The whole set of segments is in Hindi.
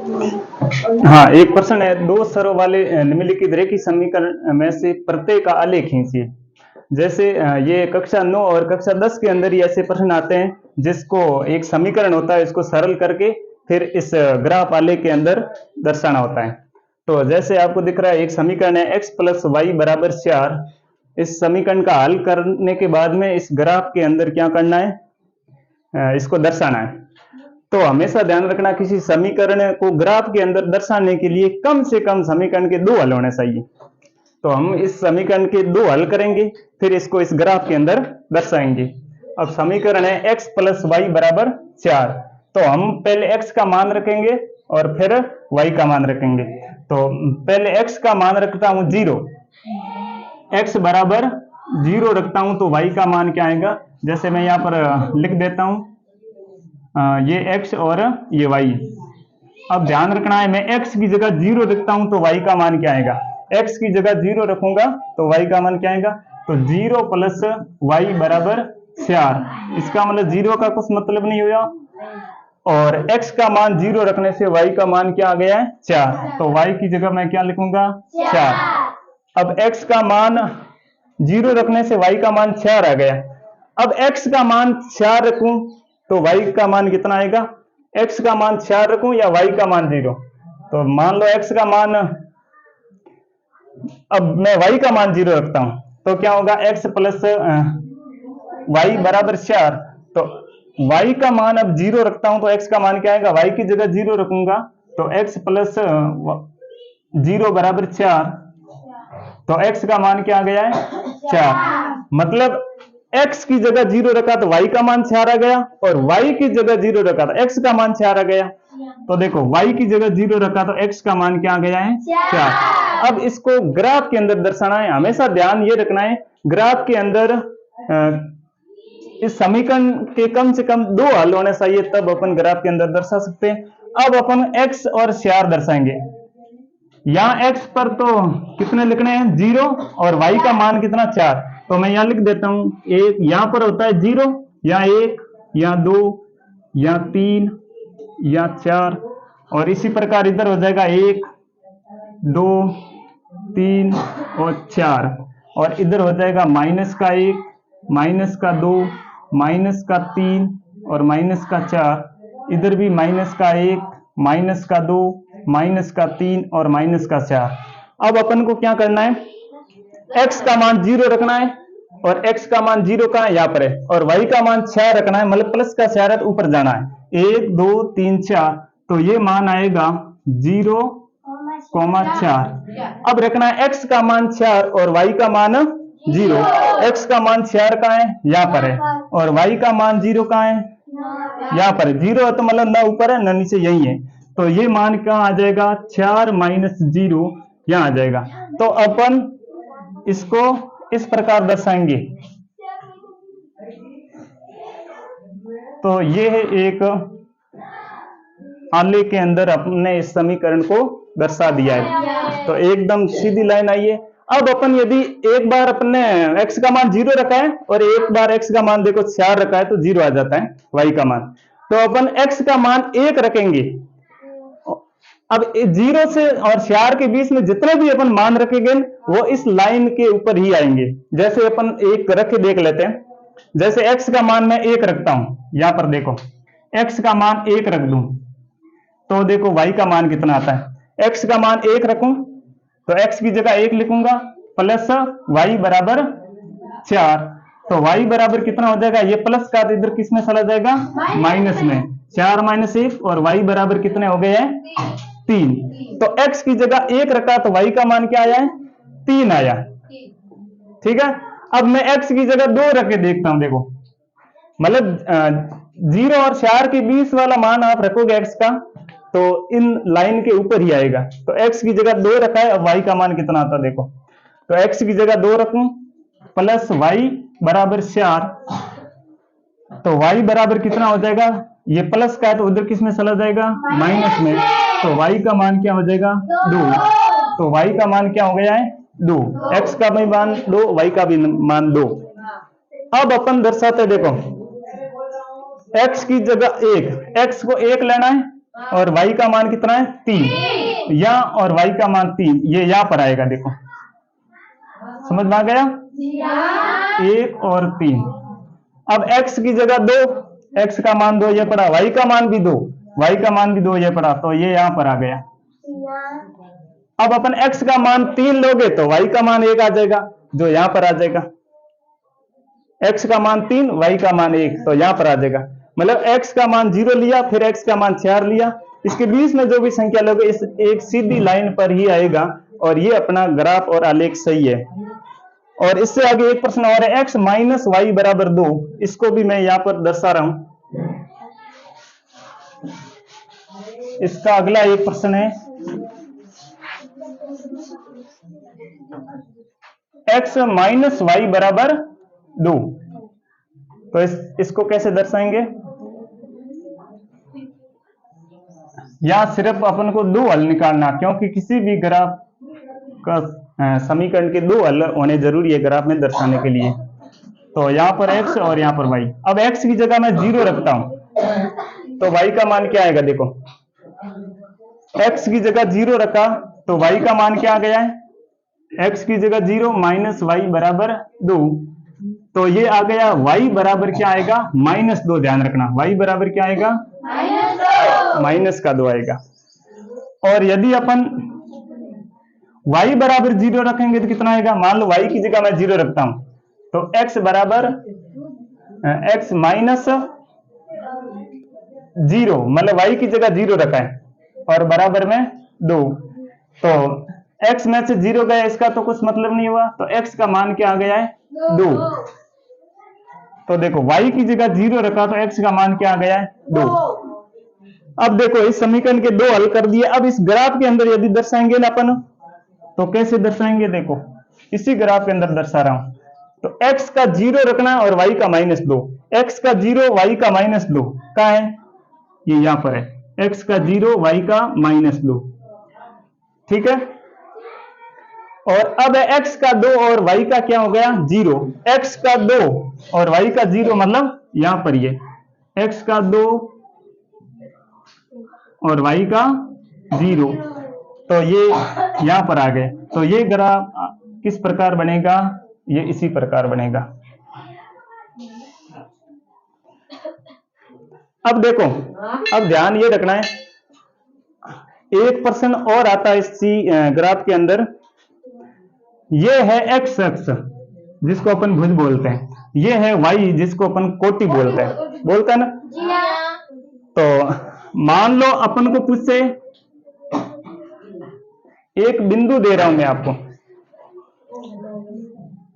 हाँ, एक प्रश्न है, दो स्तरों वाले निम्नलिखित रेखीय समीकरण में से प्रत्येक का आलेख खींचिए। जैसे ये कक्षा 9 और कक्षा 10 के अंदर ही ऐसे प्रश्न आते हैं जिसको एक समीकरण होता है, इसको सरल करके फिर इस ग्राफ आलेख के अंदर दर्शाना होता है। तो जैसे आपको दिख रहा है, एक समीकरण है x प्लस वाई बराबर 4। इस समीकरण का हल करने के बाद में इस ग्राफ के अंदर क्या करना है, इसको दर्शाना है। तो हमेशा ध्यान रखना, किसी समीकरण को ग्राफ के अंदर दर्शाने के लिए कम से कम समीकरण के 2 हल होने चाहिए। तो हम इस समीकरण के 2 हल करेंगे, फिर इसको इस ग्राफ के अंदर दर्शाएंगे। अब समीकरण है x प्लस वाई बराबर 4। तो हम पहले x का मान रखेंगे और फिर y का मान रखेंगे। तो पहले x का मान रखता हूं 0, x बराबर 0 रखता हूं, तो y का मान क्या आएगा, जैसे मैं यहां पर लिख देता हूं, ये x और ये y। अब ध्यान रखना है, मैं x की जगह 0 रखता हूं तो y का मान क्या आएगा, x की जगह 0 रखूंगा तो y का मान क्या आएगा, तो 0 प्लस y बराबर 4। इसका मतलब 0 का कुछ मतलब नहीं हुआ, और x का मान 0 रखने से y का मान क्या आ गया है, 4। तो y की जगह मैं क्या लिखूंगा, 4। अब x का मान 0 रखने से y का मान 4 आ गया। अब x का मान 4 रखूं तो y का मान कितना आएगा, x का मान 4 रखूं या y का मान 0। तो मान लो x का मान, अब मैं y का मान 0 रखता हूं तो क्या होगा, x प्लस y बराबर 4। तो y का मान अब 0 रखता हूं तो x का मान क्या आएगा, y की जगह 0 रखूंगा तो x प्लस 0 बराबर 4। तो x का मान क्या आ गया है, 4। मतलब x की जगह 0 रखा तो y का मान 4 आ गया, और y की जगह 0 रखा तो x का मान 4 आ गया। तो देखो, y की जगह 0 रखा तो x का मान क्या आ गया है, 4। अब इसको ग्राफ के अंदर दर्शाना है। हमेशा ध्यान ये रखना है, ग्राफ के अंदर इस समीकरण के कम से कम 2 हल होने चाहिए, तब अपन ग्राफ के अंदर दर्शा सकते हैं। अब अपन x और 4 दर्शाएंगे। यहाँ x पर तो कितने लिखने हैं, 0, और y का मान कितना, 4। तो मैं यहाँ लिख देता हूं, एक यहाँ पर होता है 0, यहाँ 1, यहाँ 2, यहाँ 3, यहाँ 4, और इसी प्रकार इधर हो जाएगा 1, 2, 3 और 4, और इधर हो जाएगा माइनस का 1, माइनस का 2, माइनस का 3 और माइनस का 4। इधर भी माइनस का 1, माइनस का 2, माइनस का 3 और माइनस का 4। अब अपन को क्या करना है, x का मान 0 रखना है, और x का मान 0 का यहाँ पर है, और y का मान 6 रखना है, मतलब प्लस का 4 है तो ऊपर जाना है, 1 2 3 4। तो ये मान आएगा 0, 4। अब रखना है x का मान 4 और y का मान 0। x का मान 4 का है, यहाँ पर है, और y का मान 0 का है, यहाँ पर 0 है, तो मतलब ना ऊपर है ना नीचे, यही है। तो ये मान कहाँ आ जाएगा, 4 माइनस 0 यहाँ आ जाएगा। तो अपन इसको इस प्रकार दर्शाएंगे। तो ये है एक आलेख के अंदर अपने इस समीकरण को दर्शा दिया है। तो एकदम सीधी लाइन आई है। अब अपन यदि एक बार अपने x का मान 0 रखा है और एक बार x का मान देखो 4 रखा है तो 0 आ जाता है y का मान। तो अपन x का मान 1 रखेंगे। अब 0 से और 4 के बीच में जितने भी अपन मान रखेंगे वो इस लाइन के ऊपर ही आएंगे। जैसे अपन एक रख के देख लेते हैं। जैसे x का मान मैं 1 रखता हूं, यहां पर देखो x का मान 1 रख दूं तो देखो y का मान कितना आता है। x का मान 1 रखूं तो x की जगह 1 लिखूंगा प्लस y बराबर 4। तो y बराबर कितना हो जाएगा, ये प्लस का इधर किस में चला जाएगा, माइनस में। 4 माइनस 1 और y बराबर कितने हो गए हैं, 3। तो x की जगह 1 रखा तो y का मान क्या आया है, 3 आया। ठीक है। अब मैं x की जगह 2 रख के देखता हूं। देखो मतलब 0 और 4 के बीच वाला मान आप रखोगे x का तो इन लाइन के ऊपर ही आएगा। तो x की जगह 2 रखा है, अब y का मान कितना आता है देखो। तो x की जगह 2 रखूं प्लस y बराबर 4। तो y बराबर कितना हो जाएगा, ये प्लस का है तो उधर किस में चला जाएगा, माइनस में। तो y का मान क्या हो जाएगा, 2। तो y का मान क्या हो गया है, 2। x का भी मान 2, y का भी मान 2। अब अपन दर्शाते देखो x की जगह 1, x को 1 लेना है और y का मान कितना है 3, या और y का मान 3, ये यहाँ पर आएगा। देखो समझ में आ गया, 1 और 3। अब x की जगह 2, x का मान 2 ये पड़ा, y का मान भी 2, y का मान भी 2 ये पड़ा, तो ये यहाँ पर आ गया। अब अपन x का मान 3 लोगे तो y का मान 1 आ जाएगा, जो यहाँ पर आ जाएगा। x का मान 3, y का मान 1, तो यहाँ पर आ जाएगा। मतलब x का मान 0 लिया, फिर x का मान 4 लिया, इसके बीच में जो भी संख्या लोगे इस एक सीधी लाइन पर ही आएगा, और ये अपना ग्राफ और आलेख सही है। और इससे आगे एक प्रश्न और है, x माइनस वाई बराबर 2, इसको भी मैं यहाँ पर दर्शा रहा हूं। इसका अगला एक प्रश्न है, x माइनस वाई बराबर 2, तो इसको कैसे दर्शाएंगे? या सिर्फ अपन को 2 हल निकालना, क्योंकि किसी भी ग्राफ का समीकरण के 2 हल होने जरूरी है ग्राफ में दर्शाने के लिए। तो यहाँ पर x और यहाँ पर y। अब x की जगह मैं 0 रखता हूं, तो y का मान क्या आएगा? देखो x की जगह 0 रखा तो y का मान क्या आ गया है? x की जगह 0 माइनस वाई बराबर 2, तो ये आ गया y बराबर क्या आएगा? -2। ध्यान रखना y बराबर क्या आएगा? माइनस का 2 आएगा। और यदि अपन y बराबर 0 रखेंगे तो कितना आएगा? मान लो y की जगह मैं 0 रखता हूं, तो x बराबर x माइनस 0, मतलब y की जगह 0 रखा है और बराबर में 2, तो x में से 0 गया, इसका तो कुछ मतलब नहीं हुआ, तो x का मान क्या आ गया है? 2। तो देखो y की जगह 0 रखा तो x का मान क्या आ गया है? 2। अब देखो इस समीकरण के 2 हल कर दिए। अब इस ग्राफ के अंदर यदि दर्शाएंगे ना अपन, तो कैसे दर्शाएंगे? देखो इसी ग्राफ के अंदर दर्शा रहा हूं, तो x का 0 रखना और y का -2, x का 0 y का -2 कहाँ है? ये यहां पर है, x का 0 y का -2, ठीक है। और अब x का 2 और y का क्या हो गया? 0। x का 2 और y का 0 मतलब यहां पर ये x का 2 और y का 0, तो ये यहां पर आ गए। तो ये ग्राफ किस प्रकार बनेगा? ये इसी प्रकार बनेगा। अब देखो, अब ध्यान ये रखना है, एक प्रश्न और आता है इसी ग्राफ के अंदर। ये है x अक्ष जिसको अपन भुज बोलते हैं, ये है y जिसको अपन कोटि बोलते हैं ना। तो मान लो अपन को पूछे, एक बिंदु दे रहा हूं मैं आपको,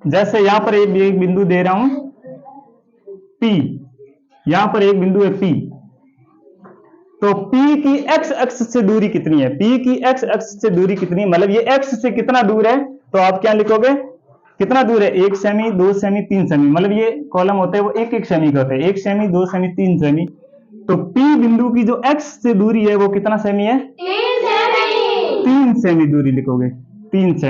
जैसे यहां पर एक बिंदु दे रहा हूं P, यहां पर एक बिंदु है P, तो P की x अक्ष से दूरी कितनी है? P की x अक्ष से दूरी कितनी, मतलब ये x से कितना दूर है, तो आप क्या लिखोगे? कितना दूर है? 1 सेमी, 2 सेमी, 3 सेमी, मतलब ये कॉलम होते हैं वो 1-1 सेमी के होते हैं, 1 सेमी, 2 सेमी, 3 सेमी। तो P बिंदु की जो x से दूरी है वो कितना सेमी है? 3 सेमी दूरी लिखोगे, 3 सेमी।